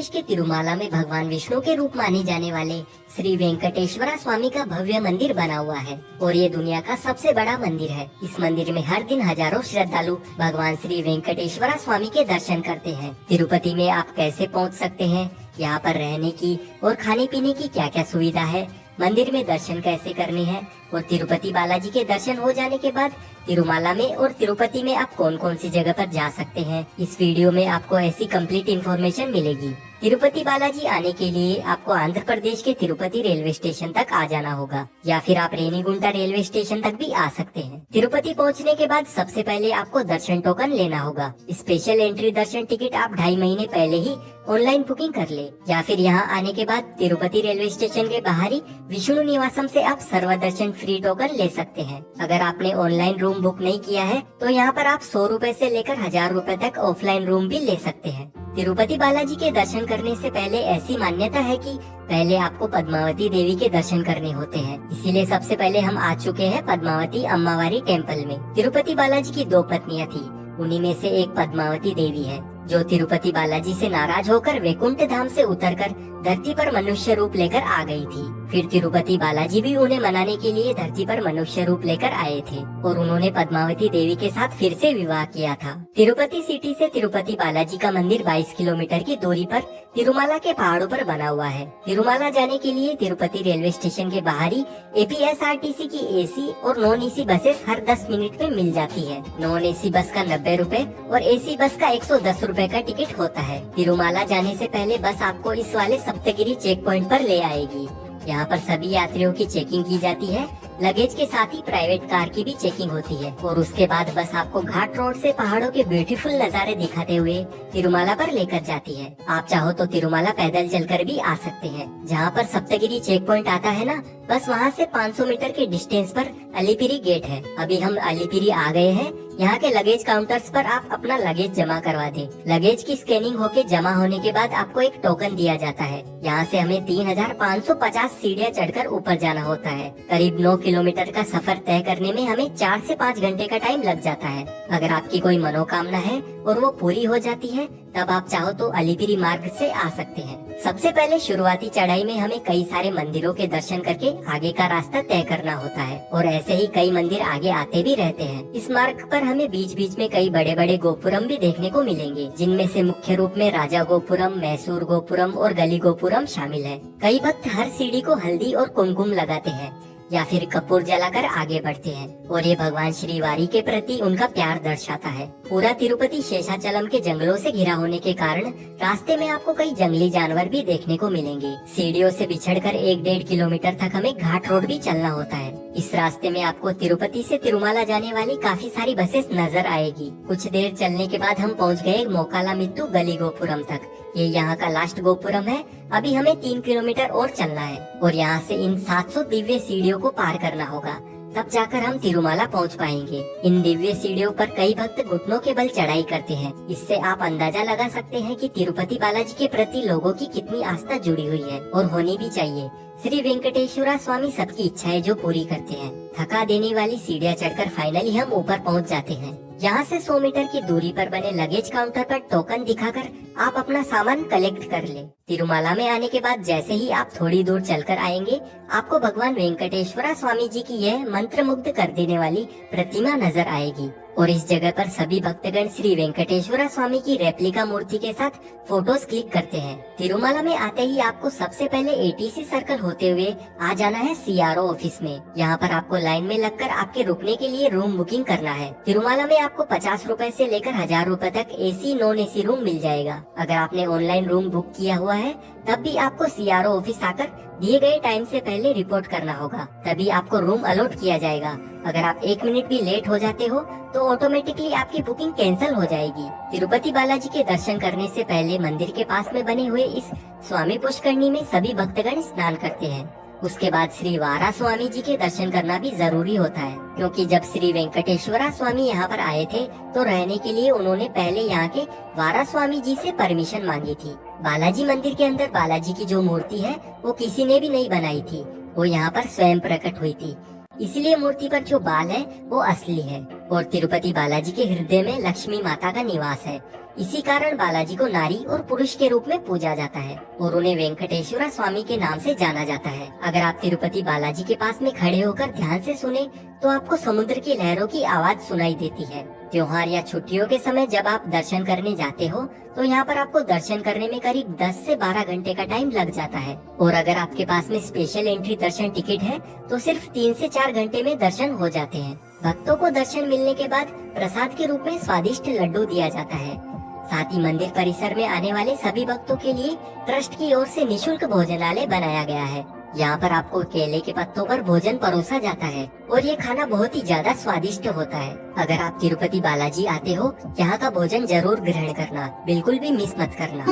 प्रदेश के तिरुमाला में भगवान विष्णु के रूप माने जाने वाले श्री वेंकटेश्वरा स्वामी का भव्य मंदिर बना हुआ है और ये दुनिया का सबसे बड़ा मंदिर है। इस मंदिर में हर दिन हजारों श्रद्धालु भगवान श्री वेंकटेश्वरा स्वामी के दर्शन करते हैं। तिरुपति में आप कैसे पहुंच सकते हैं, यहाँ पर रहने की और खाने पीने की क्या क्या सुविधा है, मंदिर में दर्शन कैसे करने हैं और तिरुपति बालाजी के दर्शन हो जाने के बाद तिरुमाला में और तिरुपति में आप कौन कौन सी जगह पर जा सकते हैं, इस वीडियो में आपको ऐसी कंप्लीट इन्फॉर्मेशन मिलेगी। तिरुपति बालाजी आने के लिए आपको आंध्र प्रदेश के तिरुपति रेलवे स्टेशन तक आ जाना होगा या फिर आप रेनीगुंटा रेलवे स्टेशन तक भी आ सकते हैं। तिरुपति पहुंचने के बाद सबसे पहले आपको दर्शन टोकन लेना होगा। स्पेशल एंट्री दर्शन टिकट आप 2.5 महीने पहले ही ऑनलाइन बुकिंग कर ले या फिर यहाँ आने के बाद तिरुपति रेलवे स्टेशन के बाहरी विष्णु निवासम से आप सर्व दर्शन फ्री टोकन ले सकते हैं। अगर आपने ऑनलाइन रूम बुक नहीं किया है तो यहाँ पर आप 100 रुपए से लेकर 1000 रुपए तक ऑफलाइन रूम भी ले सकते हैं। तिरुपति बालाजी के दर्शन करने से पहले ऐसी मान्यता है कि पहले आपको पद्मावती देवी के दर्शन करने होते हैं, इसीलिए सबसे पहले हम आ चुके हैं पद्मावती अम्मावारी टेम्पल में। तिरुपति बालाजी की 2 पत्नियां थी, उन्हीं में से एक पद्मावती देवी है जो तिरुपति बालाजी से नाराज होकर वैकुंठ धाम से उतरकर धरती पर मनुष्य रूप लेकर आ गई थी। फिर तिरुपति बालाजी भी उन्हें मनाने के लिए धरती पर मनुष्य रूप लेकर आए थे और उन्होंने पद्मावती देवी के साथ फिर से विवाह किया था। तिरुपति सिटी से तिरुपति बालाजी का मंदिर 22 किलोमीटर की दूरी पर तिरुमाला के पहाड़ों पर बना हुआ है। तिरुमाला जाने के लिए तिरुपति रेलवे स्टेशन के बाहरी एपीएसआरटीसी की एसी और नॉन एसी बसेस हर 10 मिनट में मिल जाती है। नॉन एसी बस का 90 रुपए और एसी बस का 110 रुपए का टिकट होता है। तिरुमाला जाने से पहले बस आपको इस वाले सप्तगिरी चेक पॉइंट पर ले आएगी। यहाँ पर सभी यात्रियों की चेकिंग की जाती है, लगेज के साथ ही प्राइवेट कार की भी चेकिंग होती है और उसके बाद बस आपको घाट रोड से पहाड़ों के ब्यूटीफुल नज़ारे दिखाते हुए तिरुमाला पर लेकर जाती है। आप चाहो तो तिरुमाला पैदल चलकर भी आ सकते हैं। जहाँ पर सप्तगिरी चेक पॉइंट आता है ना, बस वहाँ से 500 मीटर के डिस्टेंस पर अलीपिरी गेट है। अभी हम अलीपिरी आ गए हैं। यहाँ के लगेज काउंटर्स पर आप अपना लगेज जमा करवा दें। लगेज की स्कैनिंग होके जमा होने के बाद आपको एक टोकन दिया जाता है। यहाँ से हमें 3550 सीढ़ियाँ चढ़कर ऊपर जाना होता है। करीब 9 किलोमीटर का सफर तय करने में हमें 4 से 5 घंटे का टाइम लग जाता है। अगर आपकी कोई मनोकामना है और वो पूरी हो जाती है तब आप चाहो तो अलीपिरी मार्ग से आ सकते हैं। सबसे पहले शुरुआती चढ़ाई में हमें कई सारे मंदिरों के दर्शन करके आगे का रास्ता तय करना होता है और ऐसे ही कई मंदिर आगे आते भी रहते हैं। इस मार्ग पर हमें बीच बीच में कई बड़े बड़े गोपुरम भी देखने को मिलेंगे, जिनमें से मुख्य रूप में राजा गोपुरम, मैसूर गोपुरम और गली गोपुरम शामिल है। कई भक्त हर सीढ़ी को हल्दी और कुमकुम लगाते हैं या फिर कपूर जलाकर आगे बढ़ते हैं और ये भगवान श्री वारी के प्रति उनका प्यार दर्शाता है। पूरा तिरुपति शेषाचलम के जंगलों से घिरा होने के कारण रास्ते में आपको कई जंगली जानवर भी देखने को मिलेंगे। सीढ़ियों से बिछड़कर 1-1.5 किलोमीटर तक हमें घाट रोड भी चलना होता है। इस रास्ते में आपको तिरुपति से तिरुमाला जाने वाली काफी सारी बसेस नजर आएगी। कुछ देर चलने के बाद हम पहुंच गए मोकालामित्तू गली गोपुरम तक। ये यहाँ का लास्ट गोपुरम है। अभी हमें 3 किलोमीटर और चलना है और यहाँ से इन 700 दिव्य सीढ़ियों को पार करना होगा, तब जाकर हम तिरुमाला पहुँच पाएंगे। इन दिव्य सीढ़ियों पर कई भक्त घुटनों के बल चढ़ाई करते हैं। इससे आप अंदाजा लगा सकते हैं कि तिरुपति बालाजी के प्रति लोगों की कितनी आस्था जुड़ी हुई है और होनी भी चाहिए। श्री वेंकटेश्वरा स्वामी सबकी इच्छाएं जो पूरी करते हैं। थका देने वाली सीढ़ियां चढ़कर फाइनली हम ऊपर पहुंच जाते हैं। यहाँ से 100 मीटर की दूरी पर बने लगेज काउंटर पर टोकन दिखाकर आप अपना सामान कलेक्ट कर ले। तिरुमाला में आने के बाद जैसे ही आप थोड़ी दूर चलकर आएंगे, आपको भगवान वेंकटेश्वरा स्वामी जी की यह मंत्र मुग्ध कर देने वाली प्रतिमा नजर आएगी और इस जगह पर सभी भक्तगण श्री वेंकटेश्वरा स्वामी की रेप्लिका मूर्ति के साथ फोटोज क्लिक करते हैं। तिरुमाला में आते ही आपको सबसे पहले एटीसी सर्कल होते हुए आ जाना है सीआरओ ऑफिस में। यहाँ पर आपको लाइन में लगकर आपके रुकने के लिए रूम बुकिंग करना है। तिरुमाला में आपको 50 रुपए से लेकर 1000 रुपए तक एसी नॉन एसी रूम मिल जाएगा। अगर आपने ऑनलाइन रूम बुक किया हुआ है तब भी आपको सीआरओ ऑफिस आकर दिए गए टाइम से पहले रिपोर्ट करना होगा, तभी आपको रूम अलॉट किया जाएगा। अगर आप 1 मिनट भी लेट हो जाते हो तो ऑटोमेटिकली आपकी बुकिंग कैंसिल हो जाएगी। तिरुपति बालाजी के दर्शन करने से पहले मंदिर के पास में बने हुए इस स्वामी पुष्करणी में सभी भक्तगण स्नान करते हैं। उसके बाद श्री वारा स्वामी जी के दर्शन करना भी जरूरी होता है, क्योंकि जब श्री वेंकटेश्वरा स्वामी यहाँ पर आए थे तो रहने के लिए उन्होंने पहले यहाँ के वारा स्वामी जी से परमिशन मांगी थी। बालाजी मंदिर के अंदर बालाजी की जो मूर्ति है वो किसी ने भी नहीं बनाई थी, वो यहाँ पर स्वयं प्रकट हुई थी। इसलिए मूर्ति पर जो बाल है वो असली है और तिरुपति बालाजी के हृदय में लक्ष्मी माता का निवास है। इसी कारण बालाजी को नारी और पुरुष के रूप में पूजा जाता है और उन्हें वेंकटेश्वरा स्वामी के नाम से जाना जाता है। अगर आप तिरुपति बालाजी के पास में खड़े होकर ध्यान से सुने तो आपको समुद्र की लहरों की आवाज सुनाई देती है। त्योहार या छुट्टियों के समय जब आप दर्शन करने जाते हो तो यहाँ पर आपको दर्शन करने में करीब 10 से 12 घंटे का टाइम लग जाता है और अगर आपके पास में स्पेशल एंट्री दर्शन टिकट है तो सिर्फ 3 से 4 घंटे में दर्शन हो जाते हैं। भक्तों को दर्शन मिलने के बाद प्रसाद के रूप में स्वादिष्ट लड्डू दिया जाता है। साथ ही मंदिर परिसर में आने वाले सभी भक्तों के लिए ट्रस्ट की ओर से निशुल्क भोजनालय बनाया गया है। यहाँ पर आपको केले के पत्तों पर भोजन परोसा जाता है और ये खाना बहुत ही ज्यादा स्वादिष्ट होता है। अगर आप तिरुपति बालाजी आते हो यहाँ का भोजन जरूर ग्रहण करना, बिल्कुल भी मिस मत करना।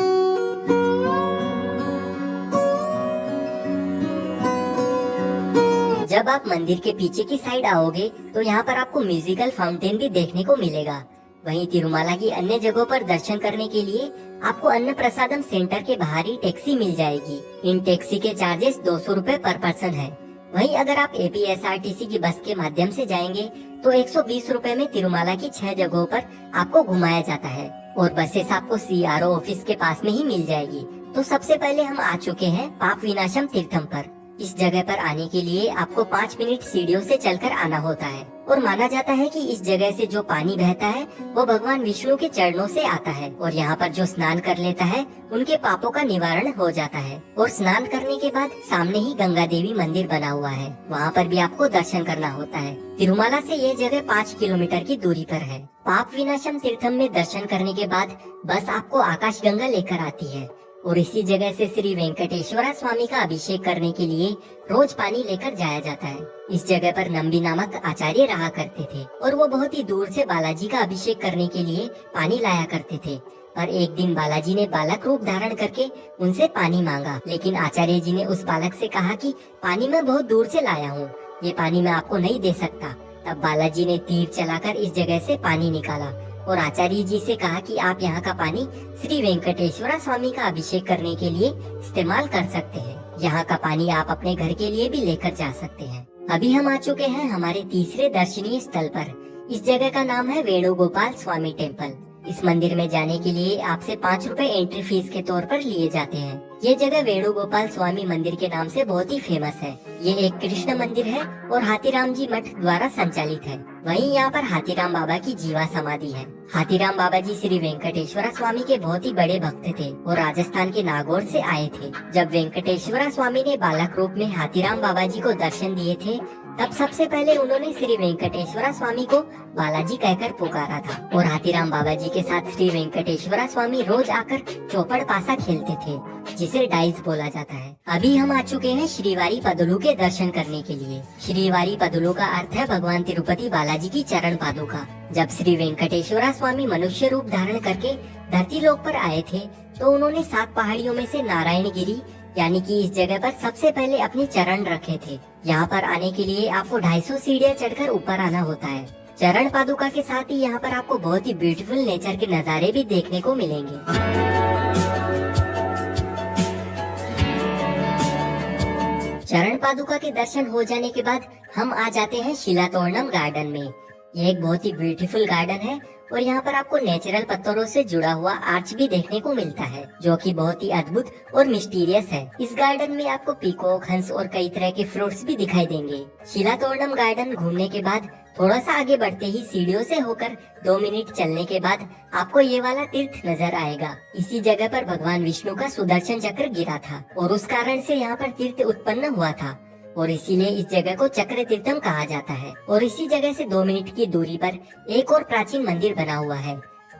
जब आप मंदिर के पीछे की साइड आओगे तो यहाँ पर आपको म्यूजिकल फाउंटेन भी देखने को मिलेगा। वहीं तिरुमाला की अन्य जगहों पर दर्शन करने के लिए आपको अन्न प्रसादम सेंटर के बाहर ही टैक्सी मिल जाएगी। इन टैक्सी के चार्जेस 200 रुपए पर पर्सन है। वहीं अगर आप APSRTC की बस के माध्यम से जाएंगे तो 120 रुपए में तिरुमाला की 6 जगहों पर आपको घुमाया जाता है और बसेस आपको CRO ऑफिस के पास में ही मिल जाएगी। तो सबसे पहले हम आ चुके हैं पाप विनाशम तीर्थम पर। इस जगह पर आने के लिए आपको 5 मिनट सीढ़ियों से चलकर आना होता है और माना जाता है कि इस जगह से जो पानी बहता है वो भगवान विष्णु के चरणों से आता है और यहाँ पर जो स्नान कर लेता है उनके पापों का निवारण हो जाता है। और स्नान करने के बाद सामने ही गंगा देवी मंदिर बना हुआ है, वहाँ पर भी आपको दर्शन करना होता है। तिरुमाला से ये जगह 5 किलोमीटर की दूरी पर है। पाप विनाशम तीर्थम में दर्शन करने के बाद बस आपको आकाश गंगा लेकर आती है और इसी जगह से श्री वेंकटेश्वरा स्वामी का अभिषेक करने के लिए रोज पानी लेकर जाया जाता है। इस जगह पर नंबी नामक आचार्य रहा करते थे और वो बहुत ही दूर से बालाजी का अभिषेक करने के लिए पानी लाया करते थे। पर एक दिन बालाजी ने बालक रूप धारण करके उनसे पानी मांगा, लेकिन आचार्य जी ने उस बालक से कहा कि पानी मैं बहुत दूर से लाया हूँ, ये पानी मैं आपको नहीं दे सकता। तब बालाजी ने तीर चलाकर इस जगह से पानी निकाला और आचार्य जी से कहा कि आप यहाँ का पानी श्री वेंकटेश्वरा स्वामी का अभिषेक करने के लिए इस्तेमाल कर सकते हैं। यहाँ का पानी आप अपने घर के लिए भी लेकर जा सकते हैं। अभी हम आ चुके हैं हमारे तीसरे दर्शनीय स्थल पर। इस जगह का नाम है वेणुगोपाल स्वामी टेम्पल। इस मंदिर में जाने के लिए आपसे 5 रुपए एंट्री फीस के तौर पर लिए जाते हैं। ये जगह वेणुगोपाल स्वामी मंदिर के नाम से बहुत ही फेमस है। ये एक कृष्ण मंदिर है और हाथीराम जी मठ द्वारा संचालित है। वहीं यहाँ पर हाथीराम बाबा की जीवा समाधि है। हाथीराम बाबा जी श्री वेंकटेश्वरा स्वामी के बहुत ही बड़े भक्त थे और राजस्थान के नागौर से आए थे। जब वेंकटेश्वरा स्वामी ने बालक रूप में हाथीराम बाबा जी को दर्शन दिए थे तब सबसे पहले उन्होंने श्री वेंकटेश्वरा स्वामी को बालाजी कहकर पुकारा था और हाथीराम बाबा जी के साथ श्री वेंकटेश्वरा स्वामी रोज आकर चौपड़ पासा खेलते थे, जिसे डाइस बोला जाता है। अभी हम आ चुके हैं श्रीवारी पदुलू के दर्शन करने के लिए। श्रीवारी पदुलू का अर्थ है भगवान तिरुपति बालाजी की चरण पादुका। जब श्री वेंकटेश्वरा स्वामी मनुष्य रूप धारण करके धरती लोक पर आए थे तो उन्होंने 7 पहाड़ियों में से नारायणगिरी यानी कि इस जगह पर सबसे पहले अपने चरण रखे थे। यहाँ पर आने के लिए आपको 250 सीढ़ियाँ चढ़कर ऊपर आना होता है। चरण पादुका के साथ ही यहाँ पर आपको बहुत ही ब्यूटीफुल नेचर के नज़ारे भी देखने को मिलेंगे। चरण पादुका के दर्शन हो जाने के बाद हम आ जाते हैं शिलातोरणम गार्डन में। यह एक बहुत ही ब्यूटीफुल गार्डन है और यहाँ पर आपको नेचुरल पत्थरों से जुड़ा हुआ आर्च भी देखने को मिलता है, जो कि बहुत ही अद्भुत और मिस्टीरियस है। इस गार्डन में आपको पीकॉक, हंस और कई तरह के फ्रूट्स भी दिखाई देंगे। शिलातोरणम गार्डन घूमने के बाद थोड़ा सा आगे बढ़ते ही सीढ़ियों से होकर 2 मिनट चलने के बाद आपको ये वाला तीर्थ नजर आएगा। इसी जगह पर भगवान विष्णु का सुदर्शन चक्र गिरा था और उस कारण से यहाँ पर तीर्थ उत्पन्न हुआ था और इसीलिए इस जगह को चक्र तीर्थम कहा जाता है। और इसी जगह से 2 मिनट की दूरी पर एक और प्राचीन मंदिर बना हुआ है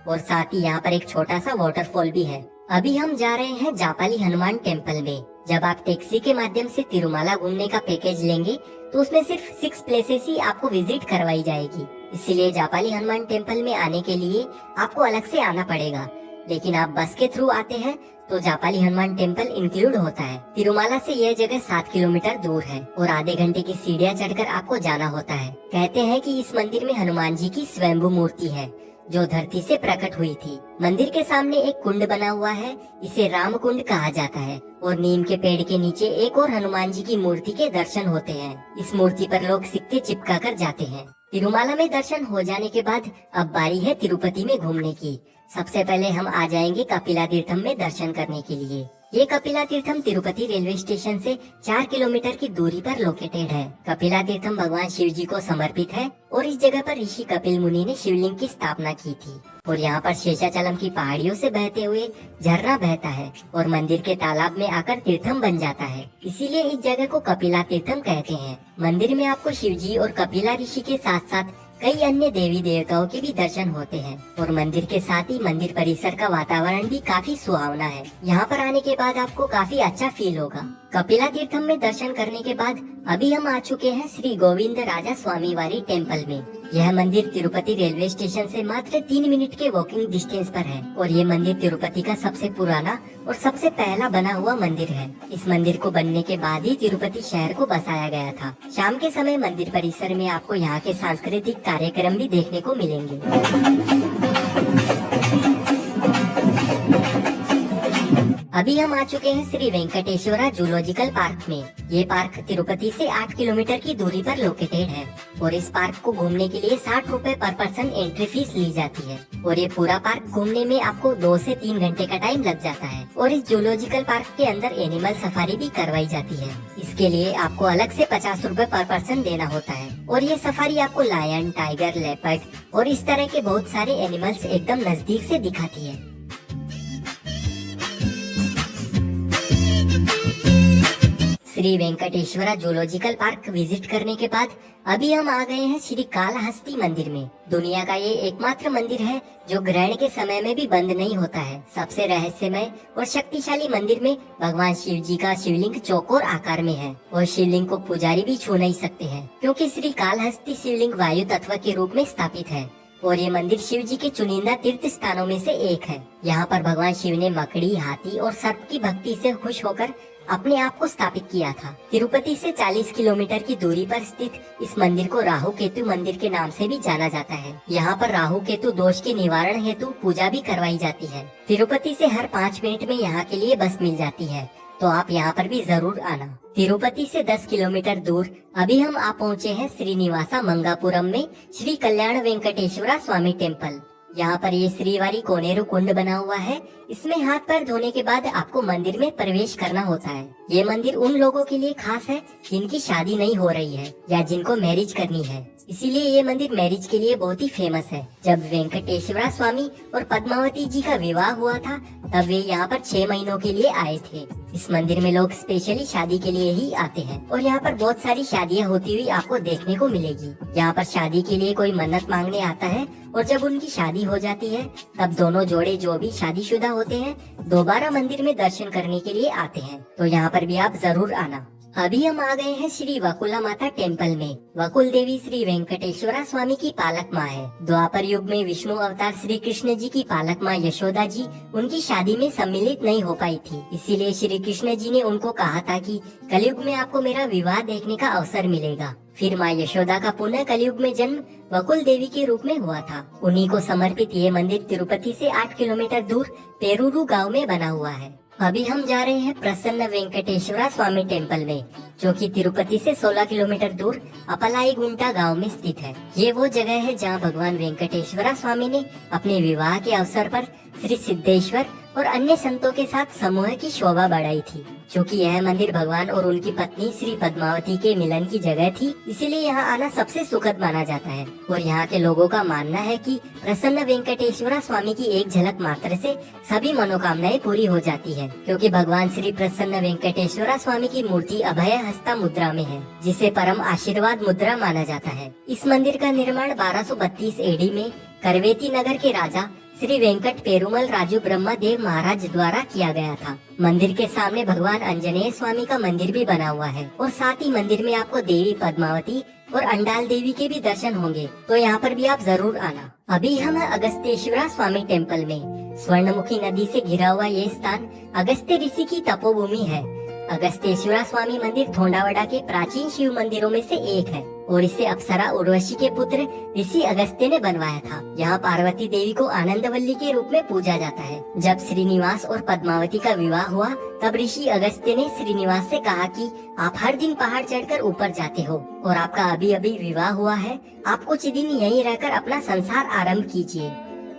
और साथ ही यहाँ पर एक छोटा सा वाटरफॉल भी है। अभी हम जा रहे हैं जापाली हनुमान टेम्पल में। जब आप टैक्सी के माध्यम से तिरुमाला घूमने का पैकेज लेंगे तो उसमें सिर्फ 6 प्लेसेस ही आपको विजिट करवाई जाएगी। इसीलिए जापाली हनुमान टेम्पल में आने के लिए आपको अलग से आना पड़ेगा, लेकिन आप बस के थ्रू आते हैं तो जापाली हनुमान टेम्पल इंक्लूड होता है। तिरुमाला से यह जगह 7 किलोमीटर दूर है और आधे घंटे की सीढ़ियाँ चढ़कर आपको जाना होता है। कहते हैं कि इस मंदिर में हनुमान जी की स्वयंभू मूर्ति है, जो धरती से प्रकट हुई थी। मंदिर के सामने एक कुंड बना हुआ है, इसे राम कुंड कहा जाता है। और नीम के पेड़ के नीचे एक और हनुमान जी की मूर्ति के दर्शन होते हैं। इस मूर्ति पर लोग सिक्के चिपका कर जाते हैं। तिरुमाला में दर्शन हो जाने के बाद अब बारी है तिरुपति में घूमने की। सबसे पहले हम आ जाएंगे कपिला तीर्थम में दर्शन करने के लिए। ये कपिला तीर्थम तिरुपति रेलवे स्टेशन से 4 किलोमीटर की दूरी पर लोकेटेड है। कपिला तीर्थम भगवान शिव जी को समर्पित है और इस जगह पर ऋषि कपिल मुनि ने शिवलिंग की स्थापना की थी। और यहाँ पर शेषाचलम की पहाड़ियों से बहते हुए झरना बहता है और मंदिर के तालाब में आकर तीर्थम बन जाता है, इसीलिए इस जगह को कपिला तीर्थम कहते हैं। मंदिर में आपको शिव जी और कपिला ऋषि के साथ साथ कई अन्य देवी देवताओं के भी दर्शन होते हैं। और मंदिर के साथ ही मंदिर परिसर का वातावरण भी काफी सुहावना है। यहाँ पर आने के बाद आपको काफी अच्छा फील होगा। कपिला तीर्थम में दर्शन करने के बाद अभी हम आ चुके हैं श्री गोविंद राजा स्वामी वारी टेम्पल में। यह मंदिर तिरुपति रेलवे स्टेशन से मात्र 3 मिनट के वॉकिंग डिस्टेंस पर है और ये मंदिर तिरुपति का सबसे पुराना और सबसे पहला बना हुआ मंदिर है। इस मंदिर को बनने के बाद ही तिरुपति शहर को बसाया गया था। शाम के समय मंदिर परिसर में आपको यहाँ के सांस्कृतिक कार्यक्रम भी देखने को मिलेंगे। अभी हम आ चुके हैं श्री वेंकटेश्वरा जूलॉजिकल पार्क में। ये पार्क तिरुपति से 8 किलोमीटर की दूरी पर लोकेटेड है और इस पार्क को घूमने के लिए 60 रुपए पर पर्सन एंट्री फीस ली जाती है। और ये पूरा पार्क घूमने में आपको 2 से 3 घंटे का टाइम लग जाता है। और इस जूलॉजिकल पार्क के अंदर एनिमल सफारी भी करवाई जाती है। इसके लिए आपको अलग से 50 रुपए पर पर्सन देना होता है। और ये सफारी आपको लायन, टाइगर, लेपर्ड और इस तरह के बहुत सारे एनिमल्स एकदम नजदीक से दिखाती है। Shri Venkateswara zoological park visit करने के बाद अभी हम आ गए हैं श्री कालहस्ती मंदिर में। दुनिया का ये एकमात्र मंदिर है जो ग्रहण के समय में भी बंद नहीं होता है। सबसे रहस्यमय और शक्तिशाली मंदिर में भगवान शिव जी का शिवलिंग चौकोर आकार में है और शिवलिंग को पुजारी भी छू नहीं सकते हैं, क्योंकि श्री कालहस्ती शिवलिंग वायु तत्व के रूप में स्थापित है। और ये मंदिर शिव जी के चुनिंदा तीर्थ स्थानों में से एक है। यहाँ पर भगवान शिव ने मकड़ी, हाथी और सर्प की भक्ति से खुश होकर अपने आप को स्थापित किया था। तिरुपति से 40 किलोमीटर की दूरी पर स्थित इस मंदिर को राहु केतु मंदिर के नाम से भी जाना जाता है। यहाँ पर राहु केतु दोष के निवारण हेतु पूजा भी करवाई जाती है। तिरुपति से हर 5 मिनट में यहाँ के लिए बस मिल जाती है, तो आप यहाँ पर भी जरूर आना। तिरुपति से 10 किलोमीटर दूर अभी हम आ पहुँचे हैं श्रीनिवासा मंगापुरम में श्री कल्याण वेंकटेश्वरा स्वामी टेम्पल। यहाँ पर ये श्रीवारी कोनेरू कुंड बना हुआ है। इसमें हाथ पैर धोने के बाद आपको मंदिर में प्रवेश करना होता है। ये मंदिर उन लोगों के लिए खास है जिनकी शादी नहीं हो रही है या जिनको मैरिज करनी है, इसीलिए ये मंदिर मैरिज के लिए बहुत ही फेमस है। जब वेंकटेश्वरा स्वामी और पद्मावती जी का विवाह हुआ था तब वे यहाँ पर 6 महीनों के लिए आए थे। इस मंदिर में लोग स्पेशली शादी के लिए ही आते हैं और यहाँ पर बहुत सारी शादियाँ होती हुई आपको देखने को मिलेगी। यहाँ पर शादी के लिए कोई मन्नत मांगने आता है और जब उनकी शादी हो जाती है तब दोनों जोड़े जो भी शादीशुदा होते हैं दोबारा मंदिर में दर्शन करने के लिए आते हैं, तो यहाँ पर भी आप जरूर आना। अभी हम आ गए हैं श्री वकुला माता टेम्पल में। वकुल देवी श्री वेंकटेश्वरा स्वामी की पालक माँ है। द्वापर युग में विष्णु अवतार श्री कृष्ण जी की पालक माँ यशोदा जी उनकी शादी में सम्मिलित नहीं हो पाई थी, इसीलिए श्री कृष्ण जी ने उनको कहा था कि कलयुग में आपको मेरा विवाह देखने का अवसर मिलेगा। फिर माँ यशोदा का पुनः कलयुग में जन्म वकुल देवी के रूप में हुआ था। उन्हीं को समर्पित ये मंदिर तिरुपति से 8 किलोमीटर दूर पेरूरू गांव में बना हुआ है। अभी हम जा रहे हैं प्रसन्न वेंकटेश्वरा स्वामी टेम्पल में, जो कि तिरुपति से 16 किलोमीटर दूर अपलाई गुंटा गांव में स्थित है। ये वो जगह है जहां भगवान वेंकटेश्वरा स्वामी ने अपने विवाह के अवसर पर श्री सिद्धेश्वर और अन्य संतों के साथ समूह की शोभा बढ़ाई थी। क्योंकि यह मंदिर भगवान और उनकी पत्नी श्री पद्मावती के मिलन की जगह थी, इसीलिए यहाँ आना सबसे सुखद माना जाता है। और यहाँ के लोगों का मानना है कि प्रसन्न वेंकटेश्वरा स्वामी की एक झलक मात्र से सभी मनोकामनाएं पूरी हो जाती है, क्योंकि भगवान श्री प्रसन्न वेंकटेश्वरा स्वामी की मूर्ति अभय हस्ता मुद्रा में है, जिसे परम आशीर्वाद मुद्रा माना जाता है। इस मंदिर का निर्माण 1232 एडी में करवेती नगर के राजा श्री वेंकट पेरुमल राजू ब्रह्मदेव महाराज द्वारा किया गया था। मंदिर के सामने भगवान आंजनेय स्वामी का मंदिर भी बना हुआ है और साथ ही मंदिर में आपको देवी पद्मावती और अंडाल देवी के भी दर्शन होंगे, तो यहाँ पर भी आप जरूर आना। अभी हम हैं अगस्त्येश्वरा स्वामी टेम्पल में। स्वर्णमुखी नदी से घिरा हुआ ये स्थान अगस्त्य ऋषि की तपोभूमि है। अगस्त्येश्वरा स्वामी मंदिर थोंडावड़ा के प्राचीन शिव मंदिरों में से एक है और इसे अप्सरा उर्वशी के पुत्र ऋषि अगस्त्य ने बनवाया था। यहाँ पार्वती देवी को आनंदवल्ली के रूप में पूजा जाता है। जब श्रीनिवास और पद्मावती का विवाह हुआ तब ऋषि अगस्त्य ने श्रीनिवास से कहा कि आप हर दिन पहाड़ चढ़कर ऊपर जाते हो और आपका अभी अभी विवाह हुआ है, आप कुछ दिन यहीं रहकर अपना संसार आरंभ कीजिए।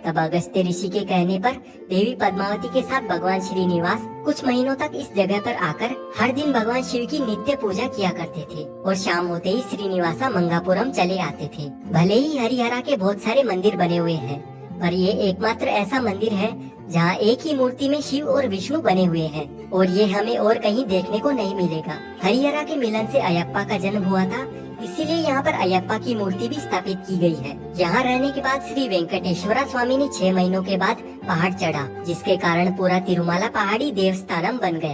तब अगस्त्य ऋषि के कहने पर देवी पद्मावती के साथ भगवान श्रीनिवास कुछ महीनों तक इस जगह पर आकर हर दिन भगवान शिव की नित्य पूजा किया करते थे और शाम होते ही श्रीनिवासा मंगापुरम चले आते थे। भले ही हरिहरा के बहुत सारे मंदिर बने हुए हैं, पर ये एकमात्र ऐसा मंदिर है जहाँ एक ही मूर्ति में शिव और विष्णु बने हुए हैं और ये हमें और कहीं देखने को नहीं मिलेगा। हरिहरा के मिलन से अयप्पा का जन्म हुआ था, इसीलिए यहाँ पर अयप्पा की मूर्ति भी स्थापित की गई है। यहाँ रहने के बाद श्री वेंकटेश्वरा स्वामी ने 6 महीनों के बाद पहाड़ चढ़ा, जिसके कारण पूरा तिरुमाला पहाड़ी देवस्थानम बन गया।